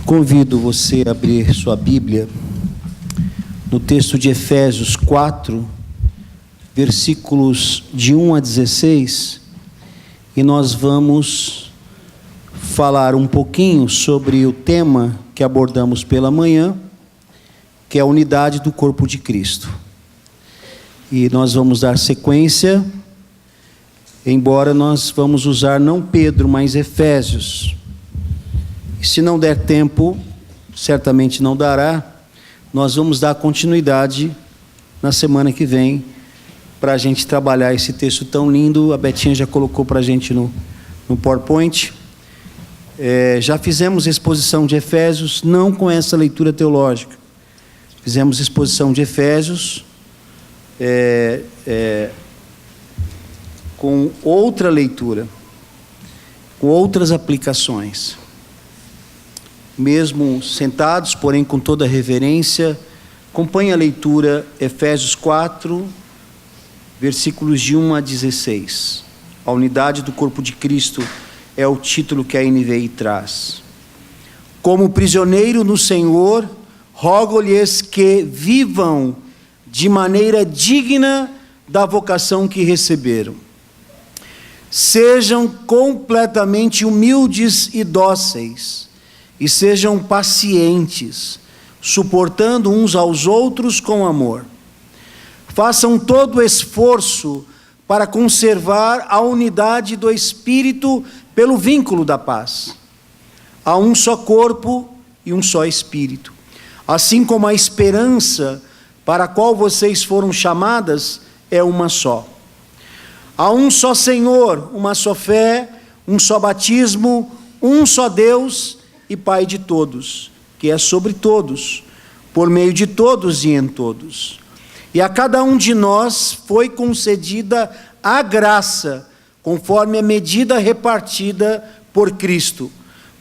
Convido você a abrir sua Bíblia no texto de Efésios 4, versículos de 1 a 16, e nós vamos falar um pouquinho sobre o tema que abordamos pela manhã, que é a unidade do corpo de Cristo. E nós vamos dar sequência, embora nós vamos usar não Pedro, mas Efésios. E se não der tempo, certamente não dará, nós vamos dar continuidade na semana que vem, para a gente trabalhar esse texto tão lindo. A Betinha já colocou para a gente no PowerPoint. Já fizemos exposição de Efésios, não com essa leitura teológica. Fizemos exposição de Efésios com outra leitura, com outras aplicações. Mesmo sentados, porém com toda reverência, acompanhe a leitura, Efésios 4, versículos de 1 a 16. A unidade do corpo de Cristo é o título que a NVI traz. Como prisioneiro no Senhor, rogo-lhes que vivam de maneira digna da vocação que receberam. Sejam completamente humildes e dóceis, e sejam pacientes, suportando uns aos outros com amor. Façam todo o esforço para conservar a unidade do Espírito pelo vínculo da paz. Há um só corpo e um só Espírito. Assim como a esperança para a qual vocês foram chamadas é uma só. Há um só Senhor, uma só fé, um só batismo, um só Deus e Pai de todos, que é sobre todos, por meio de todos e em todos. E a cada um de nós foi concedida a graça, conforme a medida repartida por Cristo.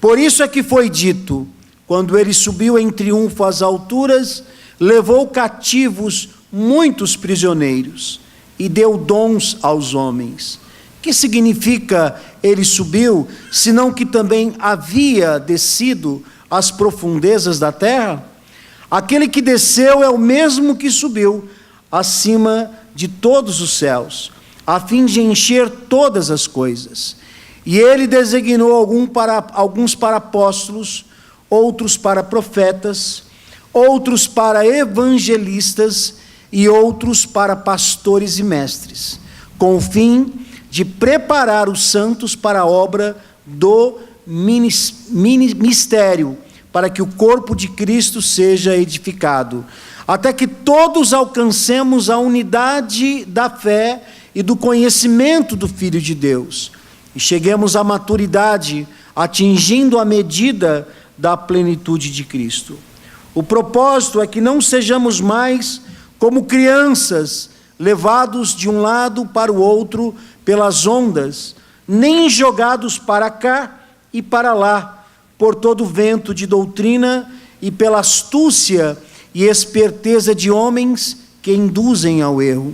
Por isso é que foi dito, quando ele subiu em triunfo às alturas, levou cativos muitos prisioneiros e deu dons aos homens. Que significa ele subiu, senão que também havia descido às profundezas da terra? Aquele que desceu é o mesmo que subiu acima de todos os céus, a fim de encher todas as coisas. E ele designou alguns para apóstolos, outros para profetas, outros para evangelistas e outros para pastores e mestres, com o fim de preparar os santos para a obra do ministério, para que o corpo de Cristo seja edificado, até que todos alcancemos a unidade da fé e do conhecimento do Filho de Deus, e cheguemos à maturidade, atingindo a medida da plenitude de Cristo. O propósito é que não sejamos mais como crianças, levados de um lado para o outro pelas ondas, nem jogados para cá e para lá, por todo vento de doutrina e pela astúcia e esperteza de homens que induzem ao erro.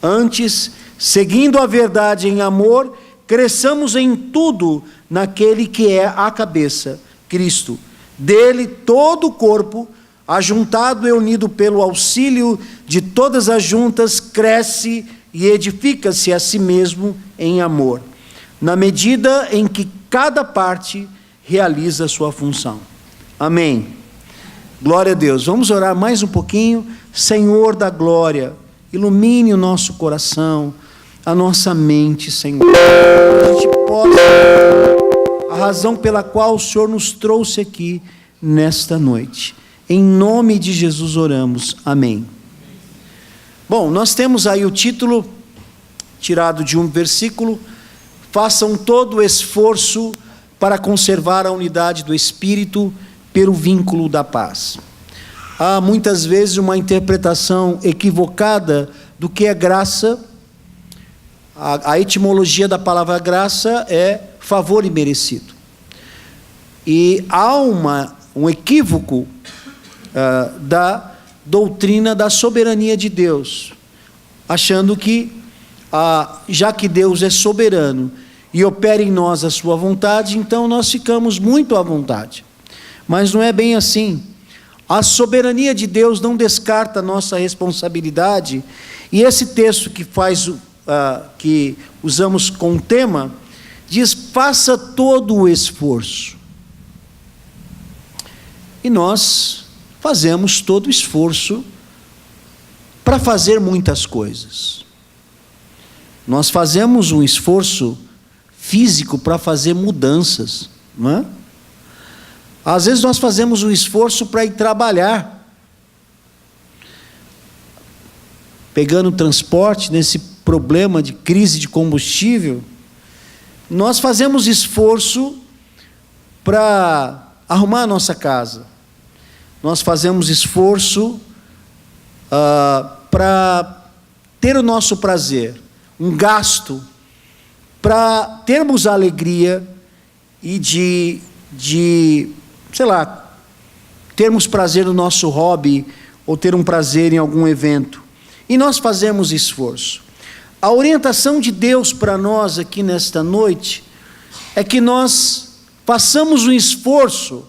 Antes, seguindo a verdade em amor, cresçamos em tudo naquele que é a cabeça, Cristo. Dele todo o corpo, ajuntado e unido pelo auxílio de todas as juntas, cresce e edifica-se a si mesmo em amor, na medida em que cada parte realiza a sua função. Amém. Glória a Deus. Vamos orar mais um pouquinho. Senhor da glória, ilumine o nosso coração, a nossa mente, Senhor, que a gente possa, a razão pela qual o Senhor nos trouxe aqui nesta noite. Em nome de Jesus oramos. Amém. Bom, nós temos aí o título, tirado de um versículo: façam todo o esforço para conservar a unidade do Espírito pelo vínculo da paz. Há muitas vezes uma interpretação equivocada do que é graça. A etimologia da palavra graça é favor imerecido. E há um equívoco da doutrina da soberania de Deus, achando que, já que Deus é soberano e opera em nós a sua vontade, então nós ficamos muito à vontade. Mas não é bem assim. A soberania de Deus não descarta a nossa responsabilidade. E esse texto que usamos com o tema, diz: faça todo o esforço. E nós fazemos todo o esforço para fazer muitas coisas. Nós fazemos um esforço físico para fazer mudanças, não é? Às vezes nós fazemos um esforço para ir trabalhar, pegando transporte nesse problema de crise de combustível. Nós fazemos esforço para arrumar a nossa casa. Nós fazemos esforço para ter o nosso prazer, um gasto para termos a alegria e sei lá, termos prazer no nosso hobby ou ter um prazer em algum evento. E nós fazemos esforço. A orientação de Deus para nós aqui nesta noite é que nós façamos um esforço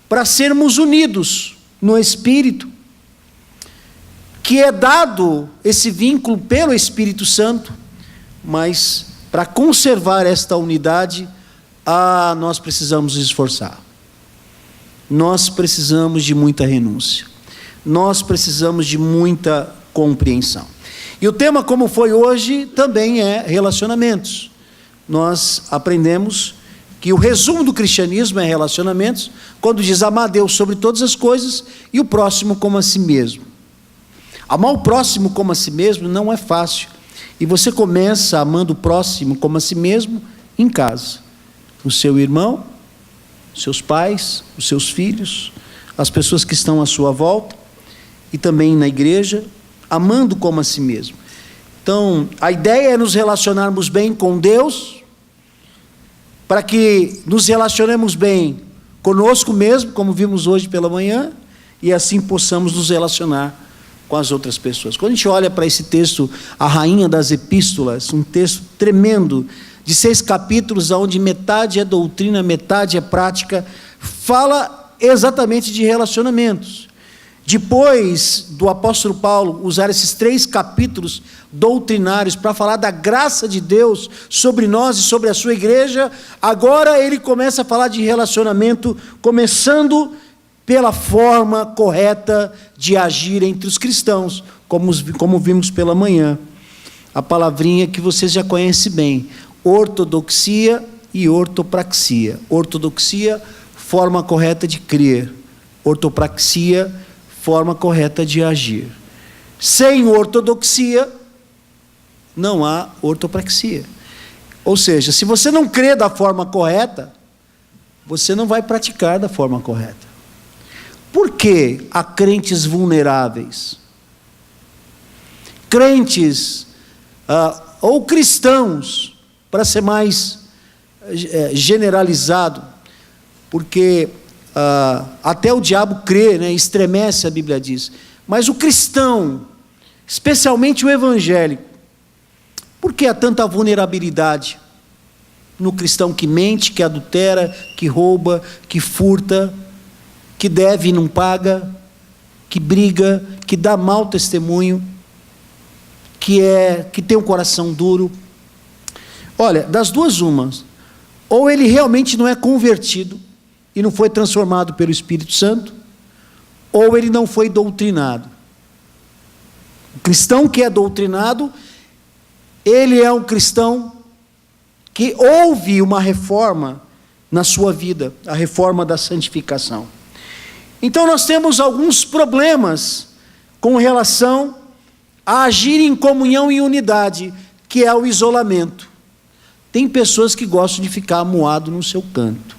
para sermos unidos no Espírito, que é dado esse vínculo pelo Espírito Santo, mas para conservar esta unidade, nós precisamos nos esforçar. Nós precisamos de muita renúncia. Nós precisamos de muita compreensão. E o tema, como foi hoje, também é relacionamentos. Nós aprendemos que o resumo do cristianismo é relacionamentos, quando diz amar a Deus sobre todas as coisas e o próximo como a si mesmo. Amar o próximo como a si mesmo não é fácil. E você começa amando o próximo como a si mesmo em casa. O seu irmão, seus pais, os seus filhos, as pessoas que estão à sua volta, e também na igreja, amando como a si mesmo. Então, a ideia é nos relacionarmos bem com Deus, para que nos relacionemos bem conosco mesmo, como vimos hoje pela manhã, e assim possamos nos relacionar com as outras pessoas. Quando a gente olha para esse texto, a rainha das epístolas, um texto tremendo, de 6 capítulos, onde metade é doutrina, metade é prática, fala exatamente de relacionamentos. Depois do apóstolo Paulo usar esses 3 capítulos doutrinários para falar da graça de Deus sobre nós e sobre a sua igreja, agora ele começa a falar de relacionamento, começando pela forma correta de agir entre os cristãos, como vimos pela manhã. A palavrinha que vocês já conhecem bem: ortodoxia e ortopraxia. Ortodoxia, forma correta de crer. Ortopraxia, forma correta de agir. Sem ortodoxia, não há ortopraxia. Ou seja, se você não crê da forma correta, você não vai praticar da forma correta. Por que há crentes vulneráveis? Crentes, ou cristãos, para ser mais generalizado, porque até o diabo crê, né, estremece, a Bíblia diz. Mas o cristão, especialmente o evangélico, por que há tanta vulnerabilidade no cristão que mente, que adultera, que rouba, que furta, que deve e não paga, que briga, que dá mau testemunho, que tem um coração duro? Olha, das duas umas: ou ele realmente não é convertido e não foi transformado pelo Espírito Santo, ou ele não foi doutrinado. O cristão que é doutrinado, ele é um cristão que houve uma reforma na sua vida, a reforma da santificação. Então nós temos alguns problemas com relação a agir em comunhão e unidade, que é o isolamento. Tem pessoas que gostam de ficar amuado no seu canto.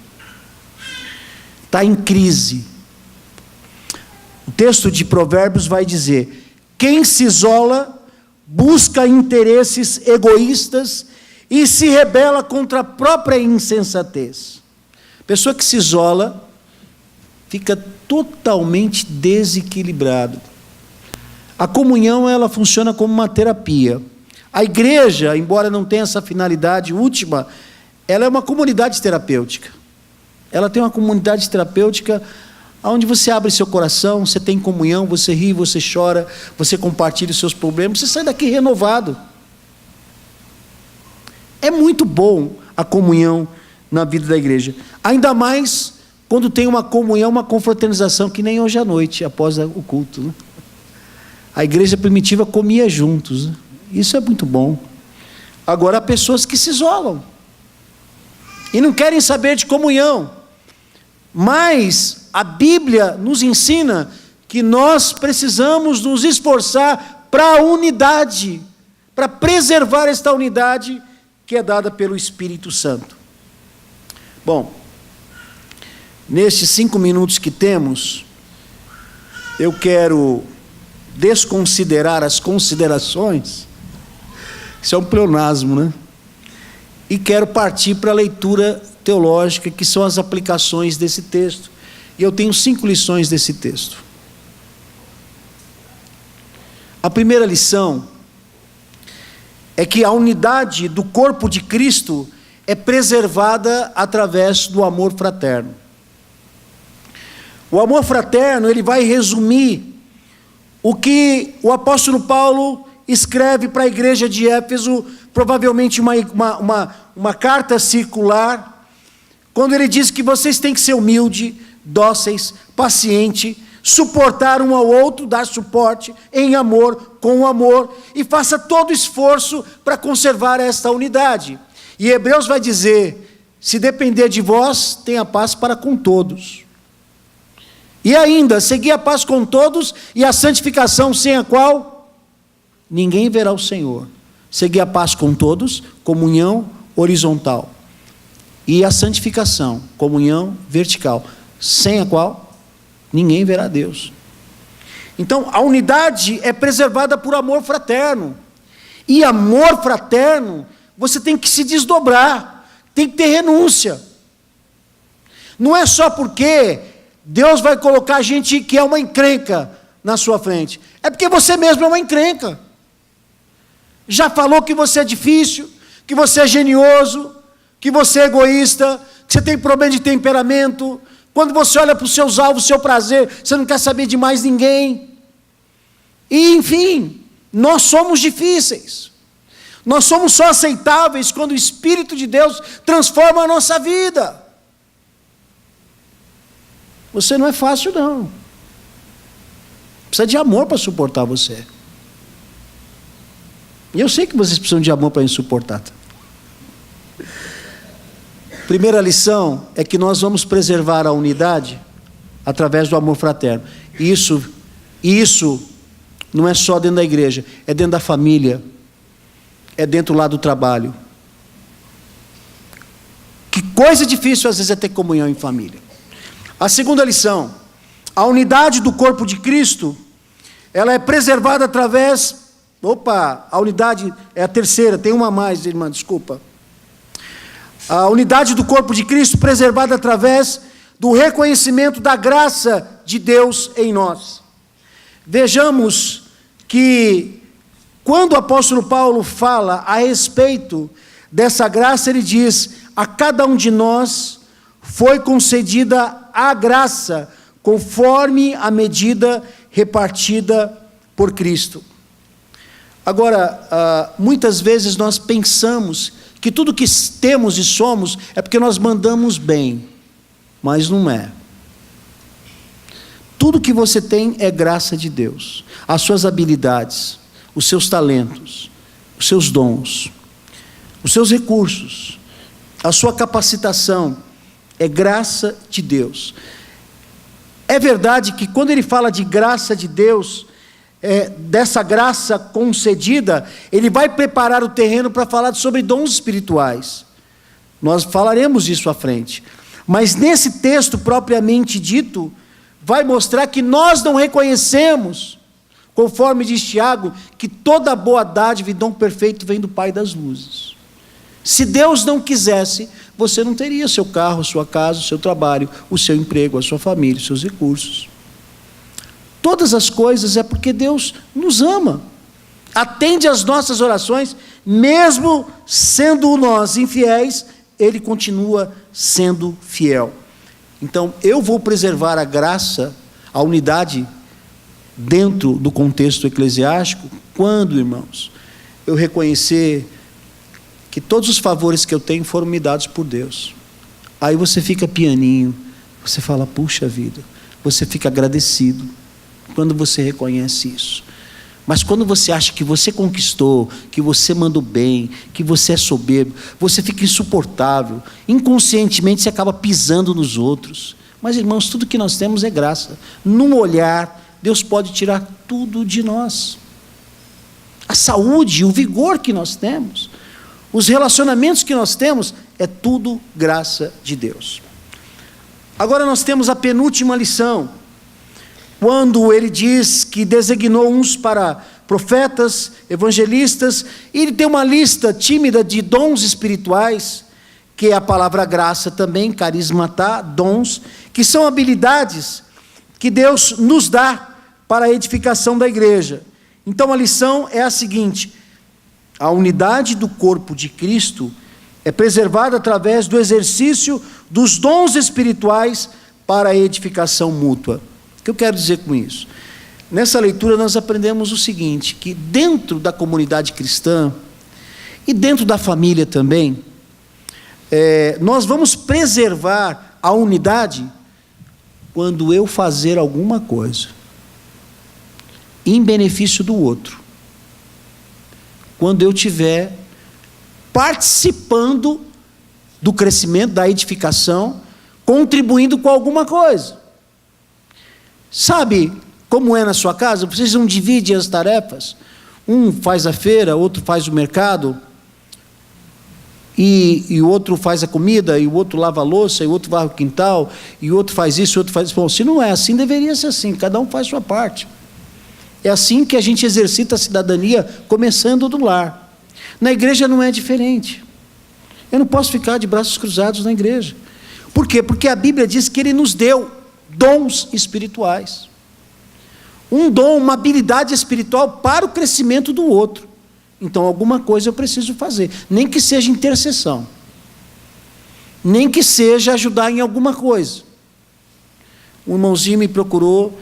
Está em crise. O texto de Provérbios vai dizer: quem se isola busca interesses egoístas e se rebela contra a própria insensatez. Pessoa que se isola fica totalmente desequilibrado. A comunhão, ela funciona como uma terapia. A igreja, embora não tenha essa finalidade última, ela é uma comunidade terapêutica. Ela tem uma comunidade terapêutica onde você abre seu coração, você tem comunhão, você ri, você chora, você compartilha os seus problemas, você sai daqui renovado. É muito bom a comunhão na vida da igreja. Ainda mais quando tem uma comunhão, uma confraternização, que nem hoje à noite, após o culto, né? A igreja primitiva comia juntos, né? Isso é muito bom. Agora, há pessoas que se isolam e não querem saber de comunhão. Mas a Bíblia nos ensina que nós precisamos nos esforçar para a unidade, para preservar esta unidade que é dada pelo Espírito Santo. Bom, nestes 5 minutos que temos, eu quero desconsiderar as considerações. Isso é um pleonasmo, né? E quero partir para a leitura teológica, que são as aplicações desse texto. E eu tenho 5 lições desse texto. A primeira lição é que a unidade do corpo de Cristo é preservada através do amor fraterno. O amor fraterno, ele vai resumir o que o apóstolo Paulo escreve para a igreja de Éfeso, provavelmente uma carta circular, quando ele diz que vocês têm que ser humildes, dóceis, pacientes, suportar um ao outro, dar suporte em amor, com amor, e faça todo esforço para conservar esta unidade. E Hebreus vai dizer: se depender de vós, tenha paz para com todos. E ainda, seguir a paz com todos e a santificação, sem a qual ninguém verá o Senhor. Seguir a paz com todos, comunhão horizontal. E a santificação, comunhão vertical, sem a qual ninguém verá Deus. Então, a unidade é preservada por amor fraterno. E amor fraterno, você tem que se desdobrar, tem que ter renúncia. Não é só porque Deus vai colocar gente que é uma encrenca na sua frente. É porque você mesmo é uma encrenca. Já falou que você é difícil, que você é genioso, que você é egoísta, que você tem problema de temperamento. Quando você olha para os seus alvos, o seu prazer, você não quer saber de mais ninguém. E, enfim, nós somos difíceis. Nós somos só aceitáveis quando o Espírito de Deus transforma a nossa vida. Você não é fácil, não. Precisa de amor para suportar você. E eu sei que vocês precisam de amor para me suportar. Primeira lição é que nós vamos preservar a unidade através do amor fraterno. E isso não é só dentro da igreja, é dentro da família, é dentro lá do trabalho. Que coisa difícil às vezes é ter comunhão em família. A segunda lição: a unidade do corpo de Cristo, ela é preservada através... a unidade é a terceira, tem uma a mais, irmã, desculpa. A unidade do corpo de Cristo preservada através do reconhecimento da graça de Deus em nós. Vejamos que quando o apóstolo Paulo fala a respeito dessa graça, ele diz: a cada um de nós foi concedida a graça, conforme a medida repartida por Cristo. Agora, muitas vezes nós pensamos que tudo que temos e somos é porque nós mandamos bem, mas não é. Tudo que você tem é graça de Deus. As suas habilidades, os seus talentos, os seus dons, os seus recursos, a sua capacitação, é graça de Deus. É verdade que quando ele fala de graça de Deus, dessa graça concedida, ele vai preparar o terreno para falar sobre dons espirituais. Nós falaremos disso à frente. Mas nesse texto propriamente dito, vai mostrar que nós não reconhecemos, conforme diz Tiago, que toda boa dádiva e dom perfeito vem do Pai das luzes. Se Deus não quisesse, você não teria seu carro, sua casa, o seu trabalho, o seu emprego, a sua família, os seus recursos. Todas as coisas é porque Deus nos ama, atende às nossas orações, mesmo sendo nós infiéis, Ele continua sendo fiel. Então, eu vou preservar a graça, a unidade, dentro do contexto eclesiástico, quando, irmãos, eu reconhecer que todos os favores que eu tenho foram me dados por Deus. Aí você fica pianinho, você fala, puxa vida, você fica agradecido, quando você reconhece isso. Mas quando você acha que você conquistou, que você mandou bem, que você é soberbo, você fica insuportável, inconscientemente você acaba pisando nos outros. Mas, irmãos, tudo que nós temos é graça. Num olhar, Deus pode tirar tudo de nós. A saúde, o vigor que nós temos, os relacionamentos que nós temos, é tudo graça de Deus. Agora nós temos a penúltima lição, quando ele diz que designou uns para profetas, evangelistas, e ele tem uma lista tímida de dons espirituais, que é a palavra graça também, carismatá, dons, que são habilidades que Deus nos dá para a edificação da igreja. Então a lição é a seguinte: a unidade do corpo de Cristo é preservada através do exercício dos dons espirituais para a edificação mútua. O que eu quero dizer com isso? Nessa leitura nós aprendemos o seguinte, que dentro da comunidade cristã e dentro da família também, nós vamos preservar a unidade quando eu fazer alguma coisa em benefício do outro, quando eu estiver participando do crescimento, da edificação, contribuindo com alguma coisa. Sabe como é na sua casa? Vocês não dividem as tarefas? Um faz a feira, outro faz o mercado, e o outro faz a comida, e o outro lava a louça, e o outro varre o quintal, e o outro faz isso, e o outro faz isso. Bom, se não é assim, deveria ser assim, cada um faz sua parte. É assim que a gente exercita a cidadania, começando do lar. Na igreja não é diferente. Eu não posso ficar de braços cruzados na igreja. Por quê? Porque a Bíblia diz que Ele nos deu dons espirituais. Um dom, uma habilidade espiritual para o crescimento do outro. Então, alguma coisa eu preciso fazer. Nem que seja intercessão. Nem que seja ajudar em alguma coisa. Um irmãozinho me procurou,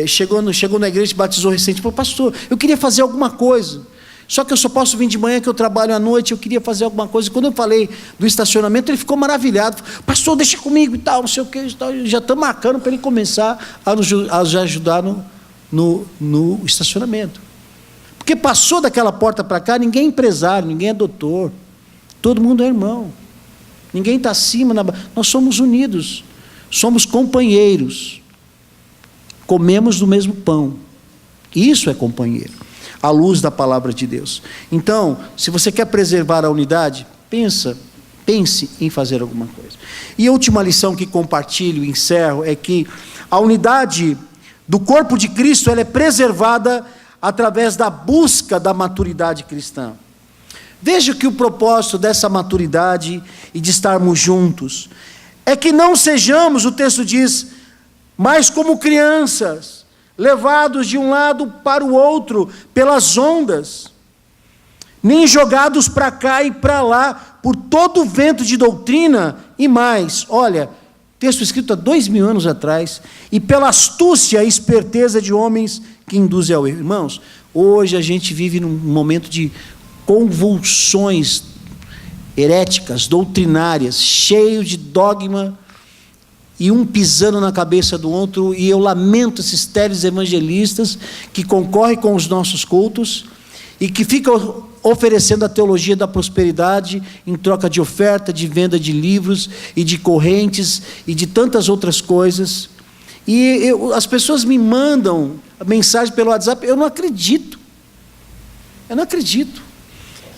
chegou na igreja, batizou recente, falou, pastor, eu queria fazer alguma coisa. Só que eu só posso vir de manhã, que eu trabalho à noite, eu queria fazer alguma coisa. Quando eu falei do estacionamento, ele ficou maravilhado. Pastor, deixa comigo e tal, não sei o que, já estamos marcando para ele começar a nos ajudar no estacionamento. Porque passou daquela porta para cá, ninguém é empresário, ninguém é doutor. Todo mundo é irmão. Ninguém está acima. Nós somos unidos, somos companheiros. Comemos do mesmo pão. Isso é companheiro, à luz da palavra de Deus. Então, se você quer preservar a unidade, pense em fazer alguma coisa. E a última lição que compartilho e encerro é que a unidade do corpo de Cristo, ela é preservada através da busca da maturidade cristã. Veja que o propósito dessa maturidade e de estarmos juntos é que não sejamos, o texto diz, mais como crianças, levados de um lado para o outro pelas ondas, nem jogados para cá e para lá por todo o vento de doutrina e mais. Olha, texto escrito há 2000 anos atrás, e pela astúcia e esperteza de homens que induzem ao erro. Irmãos, hoje a gente vive num momento de convulsões heréticas, doutrinárias, cheio de dogma, e um pisando na cabeça do outro, e eu lamento esses téles evangelistas que concorrem com os nossos cultos, e que ficam oferecendo a teologia da prosperidade em troca de oferta, de venda de livros, e de correntes, e de tantas outras coisas. E as pessoas me mandam mensagem pelo WhatsApp, eu não acredito.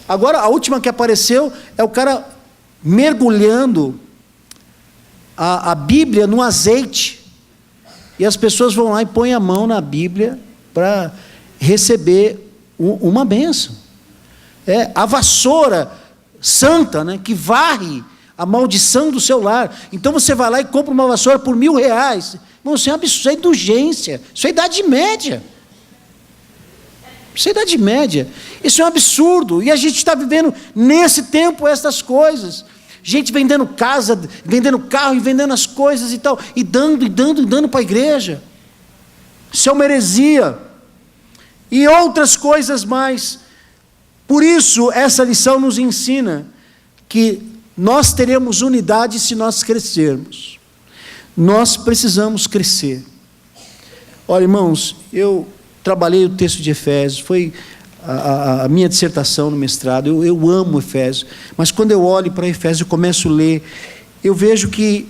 Agora, a última que apareceu é o cara mergulhando a Bíblia no azeite, e as pessoas vão lá e põem a mão na Bíblia para receber uma bênção. A vassoura santa, né, que varre a maldição do seu lar. Então você vai lá e compra uma vassoura por R$1.000. Não, isso é um absurdo, isso é indulgência, isso é Idade Média. Isso é Idade Média. Isso é um absurdo. E a gente está vivendo nesse tempo essas coisas. gente vendendo casa, vendendo carro e vendendo as coisas e tal, e dando para a igreja. Isso é uma heresia. E outras coisas mais. Por isso, essa lição nos ensina que nós teremos unidade se nós crescermos. Nós precisamos crescer. Olha, irmãos, eu trabalhei o texto de Efésios, foi a minha dissertação no mestrado, eu amo Efésios, mas quando eu olho para Efésios e começo a ler, eu vejo que,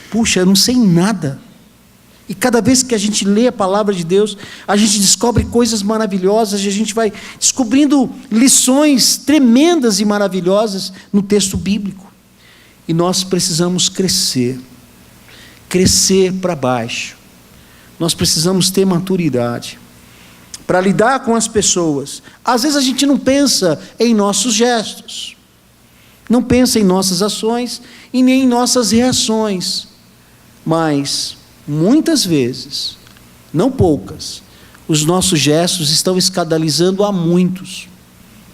puxa, eu não sei nada. E cada vez que a gente lê a palavra de Deus, a gente descobre coisas maravilhosas, e a gente vai descobrindo lições tremendas e maravilhosas no texto bíblico. E nós precisamos crescer para baixo. Nós precisamos ter maturidade para lidar com as pessoas. Às vezes a gente não pensa em nossos gestos, não pensa em nossas ações e nem em nossas reações, mas muitas vezes, não poucas, os nossos gestos estão escandalizando a muitos.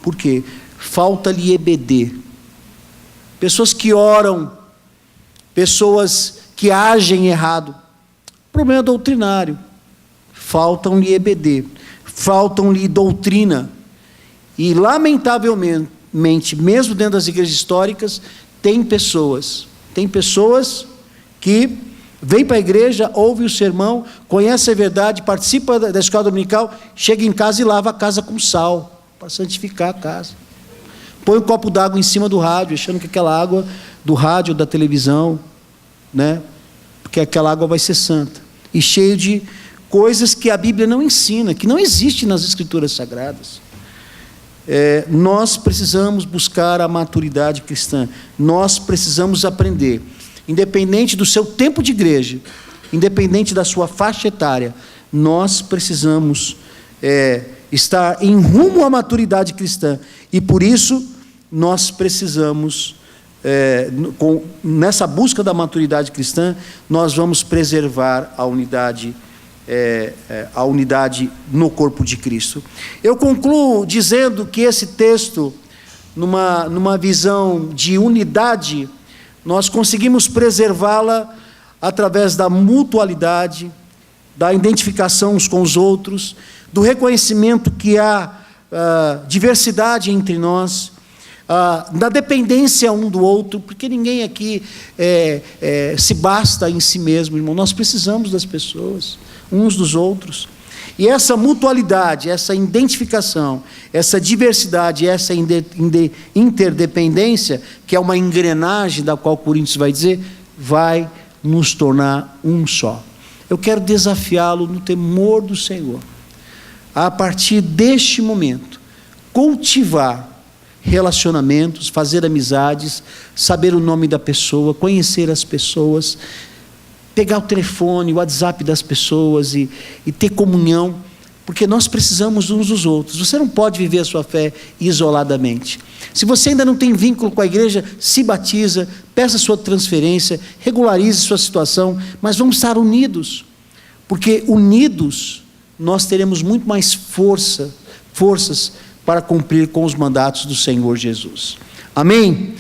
Por quê? Falta-lhe EBD. Pessoas que oram, pessoas que agem errado. Problema doutrinário. Faltam-lhe EBD, faltam-lhe doutrina. E, lamentavelmente, mesmo dentro das igrejas históricas, tem pessoas que vem para a igreja, ouve o sermão, conhece a verdade, participa da escola dominical, chega em casa e lava a casa com sal, para santificar a casa. Põe um copo d'água em cima do rádio, achando que aquela água do rádio, da televisão, né, porque aquela água vai ser santa. E cheio de coisas que a Bíblia não ensina, que não existem nas Escrituras Sagradas. Nós precisamos buscar a maturidade cristã, nós precisamos aprender. Independente do seu tempo de igreja, independente da sua faixa etária, nós precisamos estar em rumo à maturidade cristã. E por isso, nós precisamos, nessa busca da maturidade cristã, nós vamos preservar a unidade no corpo de Cristo. Eu concluo dizendo que esse texto, numa visão de unidade, nós conseguimos preservá-la através da mutualidade, da identificação uns com os outros, do reconhecimento que há diversidade entre nós, da dependência um do outro, porque ninguém aqui se basta em si mesmo, irmão. Nós precisamos das pessoas, uns dos outros. E essa mutualidade, essa identificação, essa diversidade, essa interdependência, que é uma engrenagem da qual Coríntios vai dizer, vai nos tornar um só. Eu quero desafiá-lo no temor do Senhor, a partir deste momento, cultivar relacionamentos, fazer amizades, saber o nome da pessoa, conhecer as pessoas, pegar o telefone, o WhatsApp das pessoas e ter comunhão, porque nós precisamos uns dos outros. Você não pode viver a sua fé isoladamente. Se você ainda não tem vínculo com a igreja, se batiza, peça sua transferência, regularize sua situação, mas vamos estar unidos, porque unidos nós teremos muito mais forças para cumprir com os mandatos do Senhor Jesus. Amém?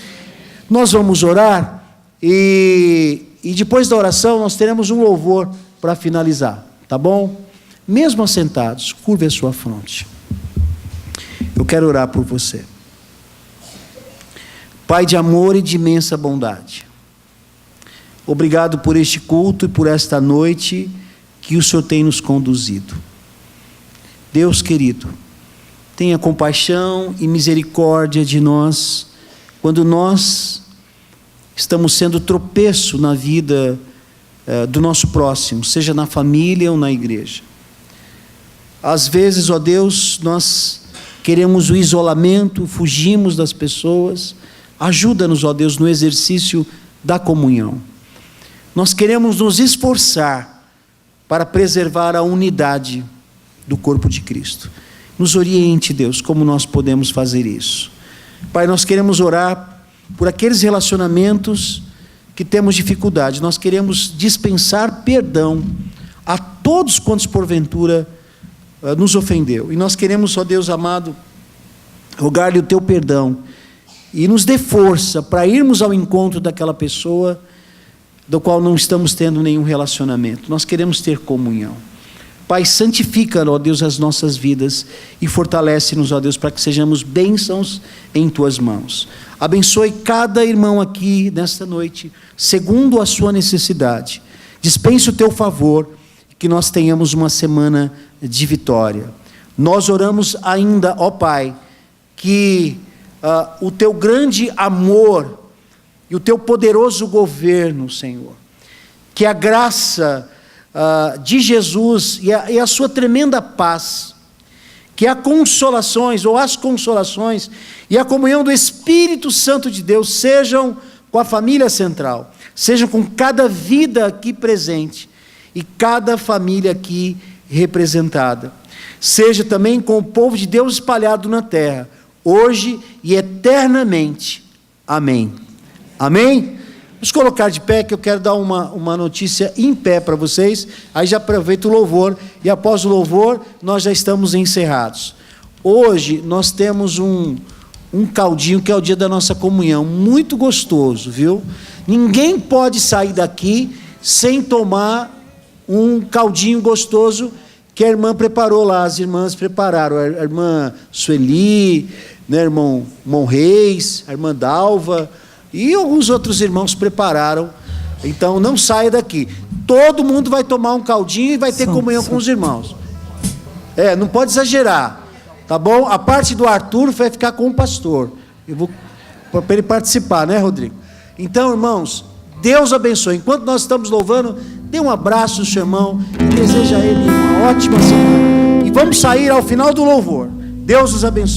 Nós vamos orar e depois da oração nós teremos um louvor para finalizar, tá bom? Mesmo assentados, curve a sua fronte. Eu quero orar por você. Pai de amor e de imensa bondade, obrigado por este culto e por esta noite que o Senhor tem nos conduzido. Deus querido, tenha compaixão e misericórdia de nós, quando nós estamos sendo tropeço na vida do nosso próximo, seja na família ou na igreja. Às vezes, ó Deus, nós queremos o isolamento, fugimos das pessoas. Ajuda-nos, ó Deus, no exercício da comunhão. Nós queremos nos esforçar para preservar a unidade do corpo de Cristo. Nos oriente, Deus, como nós podemos fazer isso. Pai, nós queremos orar por aqueles relacionamentos que temos dificuldade. Nós queremos dispensar perdão a todos quantos porventura nos ofendeu. E nós queremos, ó Deus amado, rogar-lhe o teu perdão e nos dê força para irmos ao encontro daquela pessoa do qual não estamos tendo nenhum relacionamento. Nós queremos ter comunhão. Pai, santifica, ó Deus, as nossas vidas e fortalece-nos, ó Deus, para que sejamos bênçãos em Tuas mãos. Abençoe cada irmão aqui nesta noite, segundo a sua necessidade. Dispense o Teu favor, que nós tenhamos uma semana de vitória. Nós oramos ainda, ó Pai, que o Teu grande amor e o Teu poderoso governo, Senhor, que a graça de Jesus e a sua tremenda paz, que as consolações e a comunhão do Espírito Santo de Deus sejam com a família central, sejam com cada vida aqui presente e cada família aqui representada, seja também com o povo de Deus espalhado na terra, hoje e eternamente. Amém. Amém? Vamos colocar de pé, que eu quero dar uma notícia em pé para vocês. Aí já aproveito o louvor, e após o louvor, nós já estamos encerrados. Hoje, nós temos um caldinho, que é o dia da nossa comunhão, muito gostoso, viu? Ninguém pode sair daqui sem tomar um caldinho gostoso, que a irmã preparou lá, as irmãs prepararam, a irmã Sueli, né, irmão Reis, a irmã Dalva, e alguns outros irmãos prepararam. Então não saia daqui, todo mundo vai tomar um caldinho e vai ter comunhão com os irmãos. Não pode exagerar, tá bom? A parte do Arthur vai ficar com o pastor, eu vou para ele participar, né, Rodrigo? Então, irmãos, Deus abençoe. Enquanto nós estamos louvando, dê um abraço ao seu irmão e deseja a ele uma ótima semana, e vamos sair ao final do louvor. Deus os abençoe.